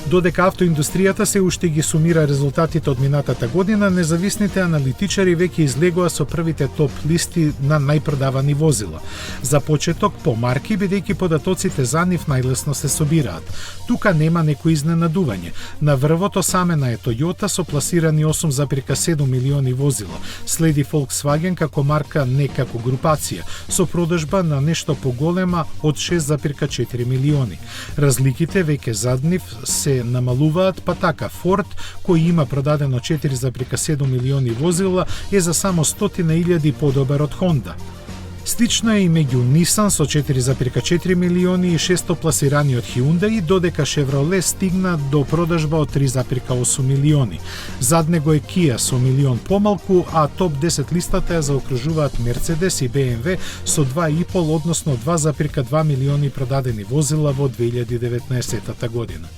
Додека автоиндустријата се уште ги сумира резултатите од минатата година, независните аналитичари веќе излегоа со првите топ листи на најпродавани возила. За почеток по марки, бидејќи податоците за нив најлесно се собираат. Тука нема некој изненадување. На врвото самена е Toyota со пласирани 8,7 милиони возила. Следи Volkswagen како марка, не како групација, со продажба на нешто поголема од 6,4 милиони. Разликите веќе зад нив се намалуваат, па така Ford, кој има продадено 4,7 милиони возила, е за само 100.000 подобар од Honda. Слично е и меѓу Nissan со 4,4 милиони и 600 пласирани од Hyundai, додека Chevrolet стигна до продажба од 3,8 милиони. Зад него е Kia со милион помалку, а топ 10 листата ја заокружуваат Mercedes и BMW со 2,5, односно 2,2 милиони продадени возила во 2019 година.